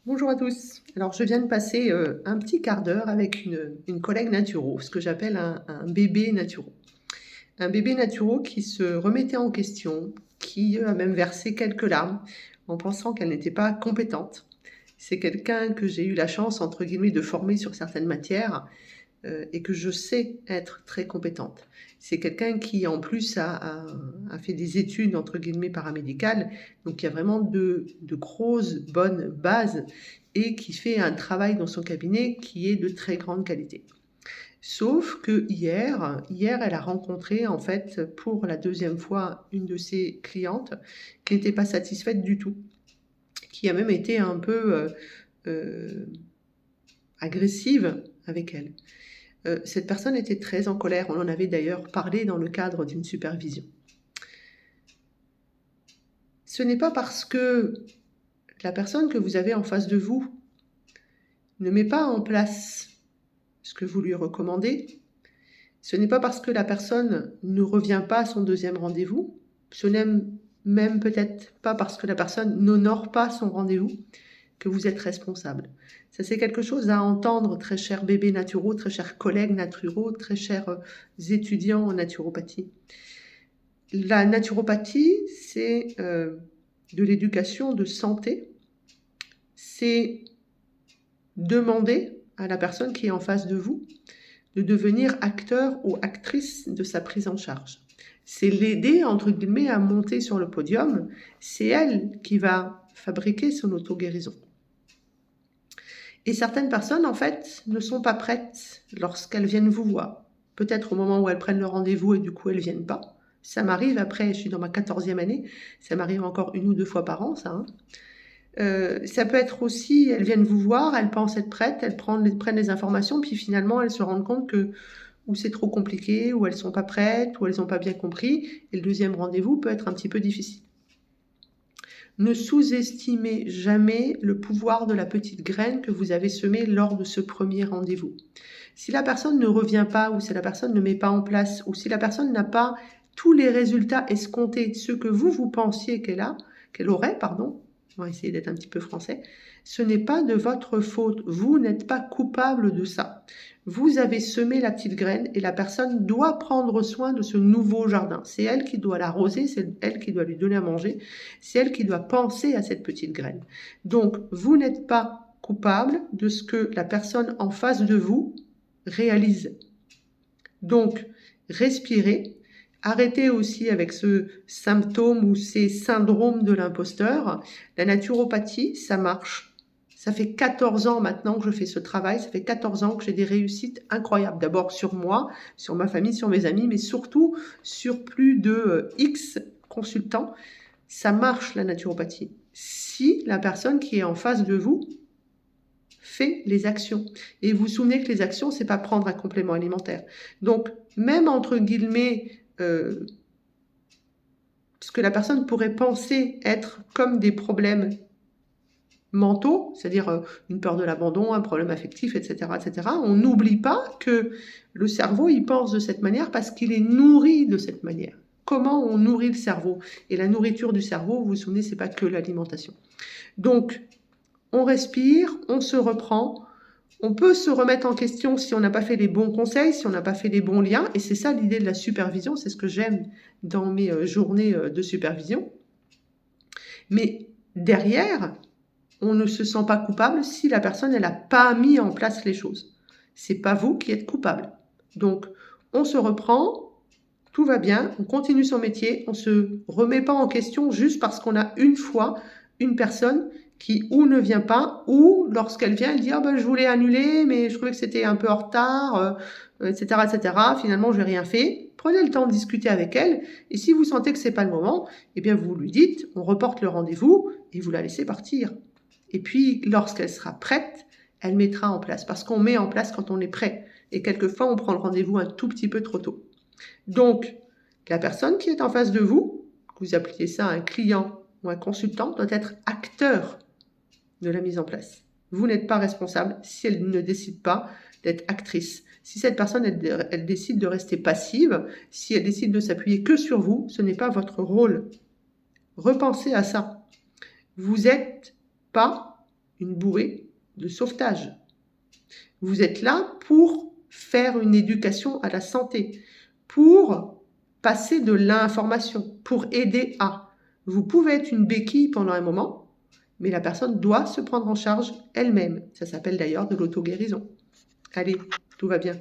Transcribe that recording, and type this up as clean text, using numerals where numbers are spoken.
Bonjour à tous. Alors, je viens de passer un petit quart d'heure avec une collègue naturo, ce que j'appelle un bébé naturo. Un bébé naturo qui se remettait en question, qui a même versé quelques larmes en pensant qu'elle n'était pas compétente. C'est quelqu'un que j'ai eu la chance, entre guillemets, de former sur certaines matières et que je sais être très compétente. C'est quelqu'un qui, en plus, a fait des études, entre guillemets, paramédicales, donc il y a vraiment de grosses, bonnes bases et qui fait un travail dans son cabinet qui est de très grande qualité. Sauf que hier, elle a rencontré, en fait, pour la deuxième fois, une de ses clientes qui n'était pas satisfaite du tout, qui a même été un peu euh, agressive avec elle. Cette personne était très en colère. On en avait d'ailleurs parlé dans le cadre d'une supervision. Ce n'est pas parce que la personne que vous avez en face de vous ne met pas en place ce que vous lui recommandez, ce n'est pas parce que la personne ne revient pas à son deuxième rendez-vous, ce n'est même peut-être pas parce que la personne n'honore pas son rendez-vous que vous êtes responsable. Ça, c'est quelque chose à entendre, très chers bébés naturaux, très chers collègues naturaux, très chers étudiants en naturopathie. La naturopathie, c'est de l'éducation de santé. C'est demander à la personne qui est en face de vous de devenir acteur ou actrice de sa prise en charge. C'est l'aider, entre guillemets, à monter sur le podium. C'est elle qui va fabriquer son auto-guérison. Et certaines personnes, en fait, ne sont pas prêtes lorsqu'elles viennent vous voir. Peut-être au moment où elles prennent le rendez-vous et du coup, elles ne viennent pas. Ça m'arrive, après, je suis dans ma 14e année, ça m'arrive encore 1 ou 2 fois par an, ça. Ça peut être aussi, elles viennent vous voir, elles pensent être prêtes, elles prennent les informations, puis finalement, elles se rendent compte que ou c'est trop compliqué, ou elles ne sont pas prêtes, ou elles n'ont pas bien compris, et le deuxième rendez-vous peut être un petit peu difficile. Ne sous-estimez jamais le pouvoir de la petite graine que vous avez semée lors de ce premier rendez-vous. Si la personne ne revient pas, ou si la personne ne met pas en place, ou si la personne n'a pas tous les résultats escomptés, ceux que vous pensiez qu'elle aurait, on va essayer d'être un petit peu français, ce n'est pas de votre faute. Vous n'êtes pas coupable de ça. Vous avez semé la petite graine et la personne doit prendre soin de ce nouveau jardin. C'est elle qui doit l'arroser, c'est elle qui doit lui donner à manger, c'est elle qui doit penser à cette petite graine. Donc, vous n'êtes pas coupable de ce que la personne en face de vous réalise. Donc, respirez. Arrêtez aussi avec ce symptôme ou ces syndromes de l'imposteur. La naturopathie, ça marche. Ça fait 14 ans maintenant que je fais ce travail, ça fait 14 ans que j'ai des réussites incroyables. D'abord sur moi, sur ma famille, sur mes amis, mais surtout sur plus de X consultants. Ça marche la naturopathie. Si la personne qui est en face de vous fait les actions. Et vous vous souvenez que les actions, c'est pas prendre un complément alimentaire. Donc, même entre guillemets, ce que la personne pourrait penser être comme des problèmes mentaux, c'est-à-dire une peur de l'abandon, un problème affectif, etc., etc., on n'oublie pas que le cerveau, il pense de cette manière parce qu'il est nourri de cette manière. Comment on nourrit le cerveau? Et la nourriture du cerveau, vous vous souvenez, c'est pas que l'alimentation. Donc, on respire, on se reprend. On peut se remettre en question si on n'a pas fait les bons conseils, si on n'a pas fait les bons liens. Et c'est ça l'idée de la supervision, c'est ce que j'aime dans mes journées de supervision. Mais derrière, on ne se sent pas coupable si la personne n'a pas mis en place les choses. C'est pas vous qui êtes coupable. Donc, on se reprend, tout va bien, on continue son métier, on ne se remet pas en question juste parce qu'on a une fois une personne qui ou ne vient pas, ou lorsqu'elle vient, elle dit « je voulais annuler, mais je trouvais que c'était un peu en retard, etc., etc. Finalement, je n'ai rien fait. » Prenez le temps de discuter avec elle, et si vous sentez que ce n'est pas le moment, eh bien vous lui dites « on reporte le rendez-vous » et vous la laissez partir. Et puis, lorsqu'elle sera prête, elle mettra en place, parce qu'on met en place quand on est prêt. Et quelquefois, on prend le rendez-vous un tout petit peu trop tôt. Donc, la personne qui est en face de vous, vous appelez ça un client ou un consultant, doit être acteur de la mise en place. Vous n'êtes pas responsable si elle ne décide pas d'être actrice. Si cette personne, elle décide de rester passive, si elle décide de s'appuyer que sur vous, ce n'est pas votre rôle. Repensez à ça. Vous n'êtes pas une bouée de sauvetage. Vous êtes là pour faire une éducation à la santé, pour passer de l'information, pour aider à. Vous pouvez être une béquille pendant un moment, mais la personne doit se prendre en charge elle-même. Ça s'appelle d'ailleurs de l'auto-guérison. Allez, tout va bien.